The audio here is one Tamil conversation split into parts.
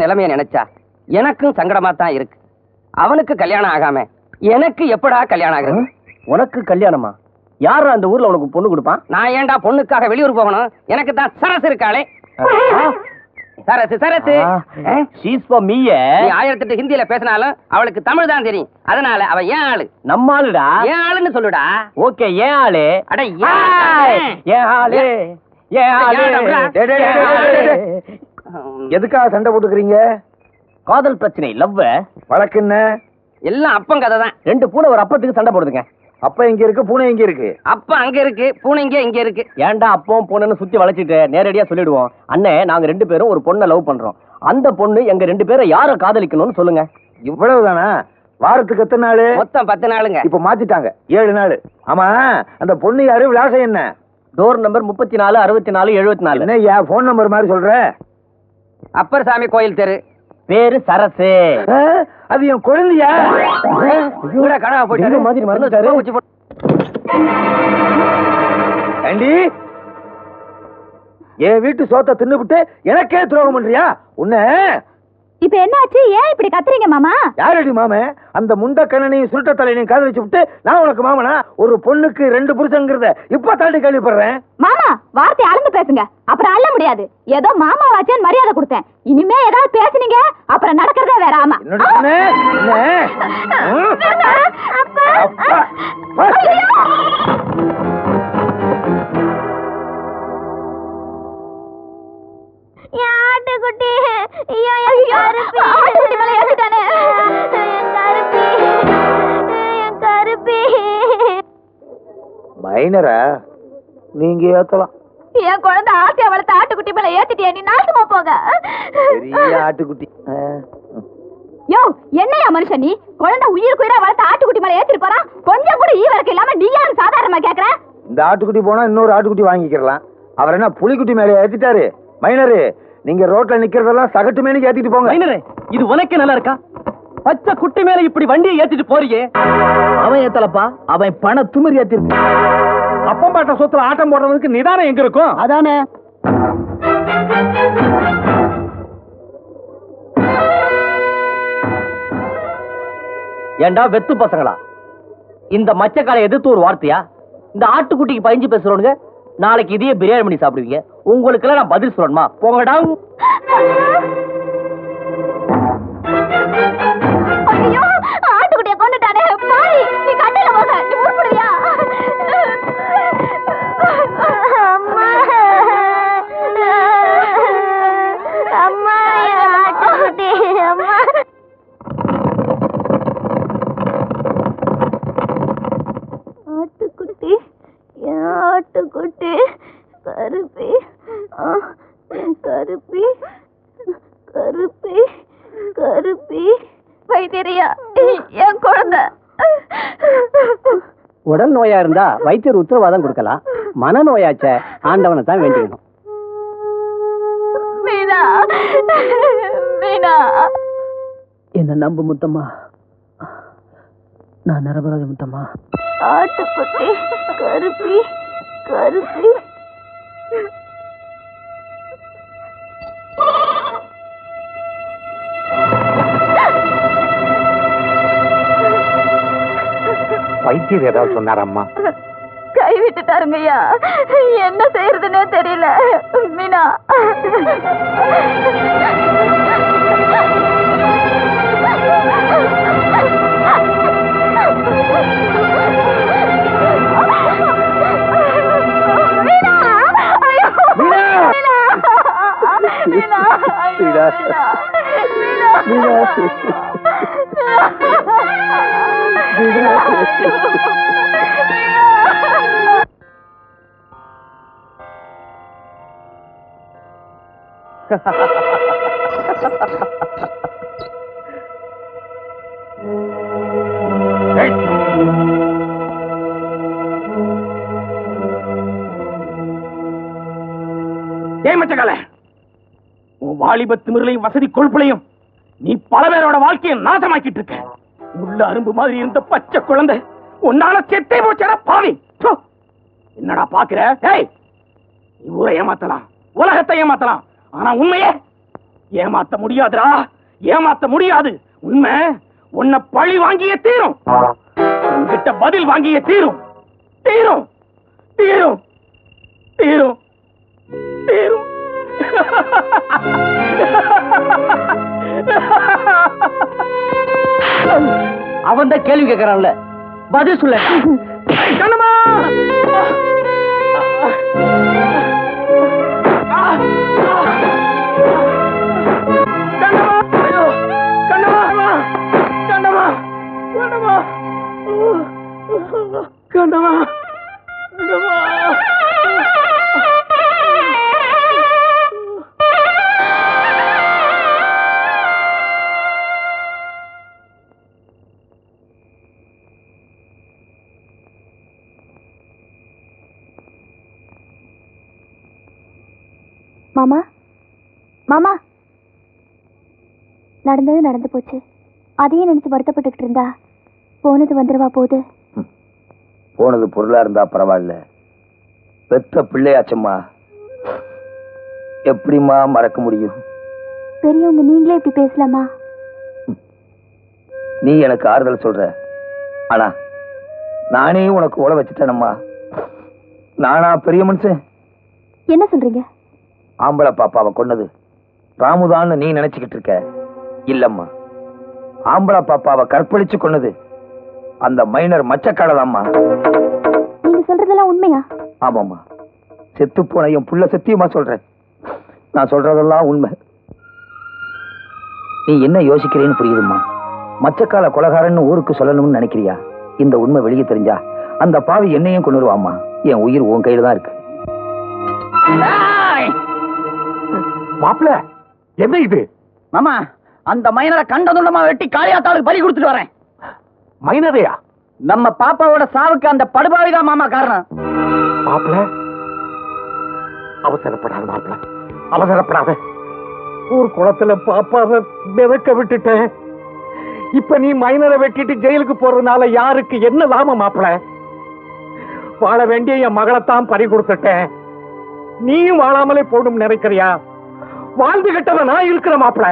நிலைமைய நினைச்சா எனக்கும் சங்கடமா தான் இருக்கு. அவனுக்கு கல்யாணம் ஆகாம எனக்கு எப்படா கல்யாணம் ஆகுது? உனக்கு கல்யாணமா? யாரு அந்த ஊர்ல உனக்கு பொண்ணு கொடுப்பான்? நான் ஏன்டா பொண்ணுக்காக வெளியூர் போகணும்? எனக்கு தான் சரசு இருக்காளே. சரசு சரசு நீ 1008 ஹிந்தியில பேசினாலும் அவளுக்கு தமிழ் தான் தெரியும். அதனால அவ ஏன் ஆளு. நம்ம ஆளுடா. ஏன் ஆளுன்னு சொல்லுடா. ஓகே, ஏன் ஆளு. அட ஏன் ஆளு. எதுக்காக சண்டை போட்டுக்கிறீங்க? காதல் பிரச்சனை, லவ். வழக்கு என்ன? எல்லாம் அப்பன் கதை தான். 2 பூனை ஒரு அப்பத்துக்கு சண்டை போடுதுங்க. அப்ப இங்க இருக்கு, பூனை இங்க இருக்கு. அப்ப அங்க இருக்கு, பூனை இங்க இருக்கு. ஏன்டா அப்பவும் பூனைன்னு சுத்தி வளைச்சிட்டு நேரடியா சொல்லிடுவோம். அண்ணே, நாங்க 2 பேரும் ஒரு பொண்ணை லவ் பண்றோம். அந்த பொண்ணு எங்க 2 பேரை யார காதலிக்கணும்னு சொல்லுங்க. இவ்வளவுதானா? வாரத்துக்கு எத்தனை நாள்? மொத்தம் 10 நாளுங்க. இப்ப மாத்திட்டாங்க, 7 நாள். ஆமா, அந்த பொண்ணு யாரு? விலாசம் என்ன? Door number 34 64 74. என்ன யா போன் நம்பர் மாதிரி சொல்ற? அப்பர் சாமி கோயில் தெரு. பேரு சரசு. அது என் குழந்தையா? கடா போயிட்டு மாதிரி மறந்துட்டாரு. ஆண்டி, என் வீட்டு சோத்தை தின்னுபிட்டு எனக்கே துரோகம் பண்றியா? உன்ன இப்ப என்ன ஆச்சு? ஏன் இப்படி கத்துறீங்க மாமா? யாரடி மாமே? அந்த முண்ட கண்ணனையும் சுருட்ட தலையனையும் காதலிச்சு விட்டு நான் உனக்கு மாமனா? ஒரு பொண்ணுக்கு 2 புருஷங்கிறத இப்ப தாண்டி கேள்விப்படுறேன். மாமா, வார்த்தை அளந்து பேசுங்க, அப்புறம் அள்ள முடியாது. ஏதோ மாமா வாச்சேன்னு மரியாதை கொடுத்தேன். இனிமே ஏதாவது பேசுனீங்க அப்புறம் நடக்கிறதே வேற. ஆமா, ஆட்டுக்குட்டி மைனரா? நீங்க ஏத்தலாம். என் குழந்தை ஆசையா வளர்த்த ஆட்டுக்குட்டி மேல ஏத்திட்டியா? நீ நாசமா போக. பெரிய ஆட்டுக்குட்டி. யோ, என்னையா மனுஷன் நீ? குழந்தை உயிருக்கு உயிரா வளர்த்த ஆட்டுக்குட்டி மேல ஏத்திட்டு போறான். கொஞ்சம் கூட ஈவருக்கு இல்லாம நீ யாரு சாதாரணமா கேக்குற? இந்த ஆட்டுக்குட்டி போனா இன்னொரு ஆட்டுக்குட்டி வாங்கிக்கலாம். அவர் என்ன புலிக்குட்டி மேல ஏத்திட்டாரு? மைனரு, நீங்க ரோட்ல நிக்கிறதெல்லாம் சகட்டு மேனி ஏத்திட்டு போங்க. மைனரே, இது உனக்கே நல்லா இருக்கா? பச்சை குட்டி மேல இப்படி வண்டியை ஏத்திட்டு போறியே. அவன் ஏத்தலப்பா, அவன் பண துமிரி ஏத்திருக்கு. அப்பம் பாட்ட சொத்துல ஆட்டம் போடுறதுக்கு நிதானம் எங்க இருக்கும்? அதானே. ஏண்டா வெத்து பசங்களா, இந்த மச்சக்காலை எதிர்த்து ஒரு வார்த்தையா? இந்த ஆட்டுக்குட்டிக்கு பயிஞ்சு பேசுறோனுங்க. நாளைக்கு இதையே பிரியாணி பண்ணி சாப்பிடுவீங்க. உங்களுக்கு எல்லாம் நான் பதில் சொல்லணுமா? போங்கடா. ஐயோ, ஆட்டுக்குட்டிய கொண்டுட்டானே பாவி. நீ கண்ணுல போக, நீ உருப்படுவியா? அம்மா, அம்மா, ஆட்டுக்குட்டி, அம்மா. ஆட்டுக்குட்டி, ஆட்டுக்குட்டி, கருப்பி, கருப்பி, கருப்பி, கருப்பி. வைத்தியரியா, என் குழந்தை. உடல் நோயா இருந்தா வைத்தியர் உத்தரவாதம் கொடுக்கலாம். மனநோயாச்ச ஆண்டவனை தான் வேண்டிக்கணும். மீனா, மீனா, என்ன நம்பு முத்தம்மா, நான் நிரபராதி முத்தம்மா. ஆட்டுக்குட்டி, கருப்பி, கருப்பி. வைத்தியர் ஏதாவது சொன்னாரம்மா? கை விட்டுட்டாருங்கய்யா. என்ன செய்யறதுன்னே தெரியல. மீனா, வாலிப திமிரலையும் வசதி கொழுப்புலையும் நீ பல பேரோட வாழ்க்கையை நாசமாக்கிட்டு இருக்க. உள்ள அரும்பு மாதிரி இருந்த பச்சை குழந்தை உன்னால செத்தே போச்சடா பாவி. என்னடா பாக்குற? ஊரை ஏமாத்தலாம், உலகத்தை ஏமாத்தலாம், ஆனா உண்மையே ஏமாத்த முடியாதுடா, ஏமாத்த முடியாது. உண்மை உன்னை பழி வாங்கியே தீரும். உன்கிட்ட பதில் வாங்கியே தீரும். தீரும் தீரும் தீரும் தீரும். அவன் தான் கேள்வி கேட்கறான்ல, பதில் சொல்ல. கண்ணம்மா, கண்ணம்மா, மாமா மாமா, நடந்தது நடந்து போச்சு. அதையே நினைச்சு வருத்தப்பட்டுக்கிட்டு இருந்தா போனது வந்துருவா போகுது. போனது பொருளா இருந்தா பரவாயில்ல, பெத்த பிள்ளையாச்சம்மா, எப்படிம்மா மறக்க முடியும்? பெரியவங்க நீங்களே இப்படி பேசலாமா? நீ எனக்கு ஆறுதல் சொல்ற, ஆனா நானே உனக்கு ஓட வச்சுட்டேனம்மா. நானா பெரிய மனுஷன்? என்ன சொல்றீங்க? ஆம்பளை பாப்பாவை கொன்னது ராமுதான்னு நீ நினைச்சுக்கிட்டு இருக்க. இல்லம்மா, ஆம்பளை பாப்பாவை கற்பழிச்சு கொன்னது அந்த மைனர் மச்சக்காலதாம்மா. நீங்க சொல்றதெல்லாம் உண்மையா? ஆமாம்மா, செத்து போன என் புள்ள சத்தியமா சொல்றேன். நான் சொல்றதெல்லாம் உண்மை. நீ என்ன யோசிக்கிறேன்னு புரியுதும்மா. மச்சக்கால கொலகாரன்னு ஊருக்கு சொல்லணும்னு நினைக்கிறியா? இந்த உண்மை வெளியே தெரிஞ்சா அந்த பாவி என்னையும் கொண்டுருவாம்மா. என் உயிர் உன் கையில தான் இருக்கு. மாப்பிள்ள, என்ன இது? மாமா, அந்த மைனரை கண்டதுண்டமா வெட்டி காளியாத்தாளுக்கு பலி கொடுத்துட்டு வரேன். மைனரையா? நம்ம பாப்பாவோட சாவுக்கு அந்த படுபாவிதான் மாமா காரணம். மாப்பிள்ள, அவசரப்படாத மாப்பிள்ள, அவசரப்படாத. ஊர் குளத்துல பாப்பாவை மிதக்க விட்டுட்டேன். இப்ப நீ மைனரை வெட்டிட்டு ஜெயிலுக்கு போறதுனால யாருக்கு என்ன லாபம் மாப்பிள்ள? வாழ வேண்டிய என் மகளைத்தான் பறி கொடுத்துட்டேன். நீயும் வாழாமலே போடும் நினைக்கிறியா? வாழ்ந்து கிட்டவ நான் இருக்கிற மாப்பிள்ள.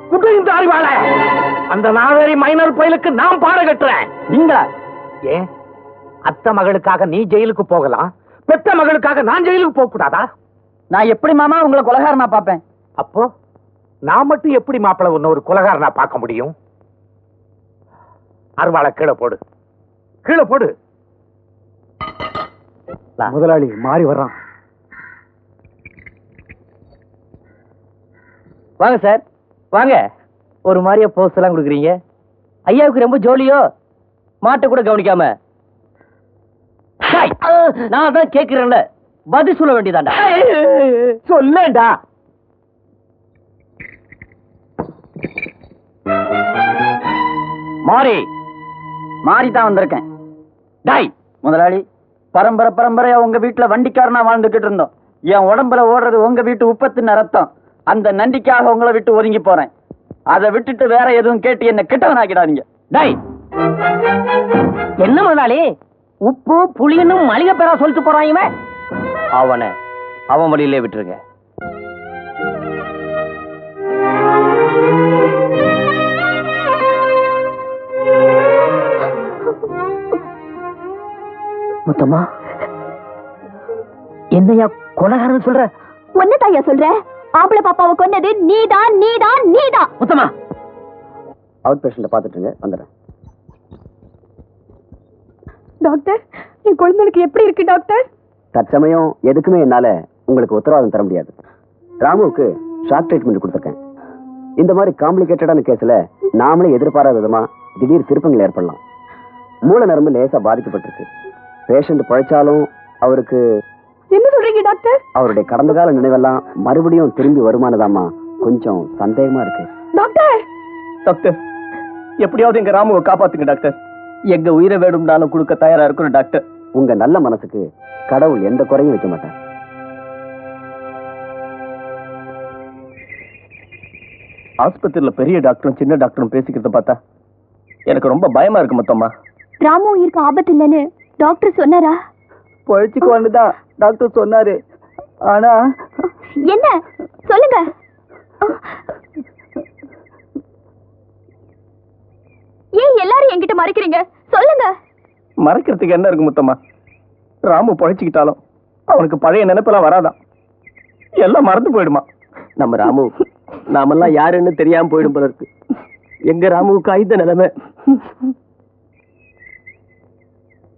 குட்டையும் தாரி வாழ அந்த நாவேரி மைனர் பயலுக்கு நான் பாட கட்டுறேன். நீங்க ஏன் அத்தை மகளுக்காக நீ ஜெயிலுக்கு போகலாம், பெத்த மகளுக்காக நான் ஜெயிலுக்கு போக கூடாதா? நான் எப்படி மாமா உங்களை கொலகாரனா பாப்பேன்? அப்போ நான் மட்டும் எப்படி மாப்பிள்ள உன்ன ஒரு கொலகாரனா பார்க்க முடியும்? அருவாளை கீழே போடு, கீழே போடு. முதலாளி மாறி வர்றான். வாங்க சார், வாங்க. ஒரு மாதிரியா போஸ்ட் எல்லாம் கொடுக்குறீங்க. ஐயாவுக்கு ரொம்ப ஜோலியோ? மாட்டை கூட கவனிக்காம. நான் தான் கேட்கிறேன்ல, பதில் சொல்ல வேண்டியதாண்டா. சொல்லேண்டா. மாறி மாறிதான் வந்திருக்கேன். டாய் முதலாளி, பரம்பரையா உங்க வீட்டுல வண்டிக்காரனா வாழ்ந்துகிட்டு இருந்தோம். என் உடம்புல ஓடுறது உங்க வீட்டு உப்பத்தின் ரத்தம். அந்த நண்டிக்காக உங்களை விட்டு ஒதுங்கி போறேன். அதை விட்டுட்டு வேற எதுவும் கேட்டு என்ன கிட்டவனாக்கிடாதீங்க. டாய், என்ன முதலாளி உப்பு புளின்னு மளிகை பேரா சொல்லிட்டு போறாங்க. அவன் வழியிலே விட்டுருங்க. முத்தம்மா, என்னையா கொலகாரன் சொல்ற? ஒன்னதாயா சொல்ற? ஆம்பளை பாப்பாவை கொன்னது நீதான் நீதான் நீதான். முத்தம்மா, அவுட் பேஷண்ட பாத்துட்டுங்க, வந்துடுறேன். டாக்டர், என் குழந்தைக்கு எப்படி இருக்கு டாக்டர்? தற்சமயம் எதுக்குமே என்னால உங்களுக்கு உத்தரவாதம் தர முடியாது. ராமுவுக்கு ஷாக் ட்ரீட்மெண்ட் கொடுத்துருக்கேன். இந்த மாதிரி காம்ப்ளிகேட்டடான கேஸ்ல நாமளே எதிர்பாராத விதமா திடீர் திருப்பங்கள் ஏற்படலாம். மூல நரம்பு லேசா பாதிக்கப்பட்டிருக்கு. பேஷண்ட் பழைச்சாலும் அவருக்கு என்ன சொல்றீங்க டாக்டர்? அவருடைய கடந்த கால நினைவெல்லாம் மறுபடியும் திரும்பி வருமானதாமா கொஞ்சம் சந்தேகமா இருக்கு. டாக்டர், டாக்டர் எப்படியாவது எங்க ராமுவை காப்பாத்துங்க டாக்டர். எங்க உயிரை வேணும்னாலும் கொடுக்க தயாரா இருக்கணும் டாக்டர். உங்க நல்ல மனசுக்கு கடவுள் எந்த குறையும் வைக்க மாட்டார். ஆஸ்பத்திரியில பெரிய டாக்டரும் சின்ன டாக்டரும் பேசிக்கிறத பார்த்தா எனக்கு ரொம்ப பயமா இருக்கு மொத்தமா. ராமு உயிருக்கு ஆபத்து இல்லைன்னு டாக்டர் சொன்னாரா? பொழைச்சுக்குவான்னுதான் டாக்டர் சொன்னாரு. ஆனா என்ன சொல்லுங்க. மறைக்கிறீங்க சொல்லுங்க. மறைக்கிறதுக்கு என்ன இருக்கு முத்தம்மா? ராமு பழைச்சுக்கிட்டாலும் அவனுக்கு பழைய நினைப்பெல்லாம் வராதான், எல்லாம் மறந்து போயிடுமா. நம்ம ராமு நாமெல்லாம் யாருன்னு தெரியாம போயிடும் போல இருக்கு. எங்க ராமுவுக்கு ஆயுத நிலைமை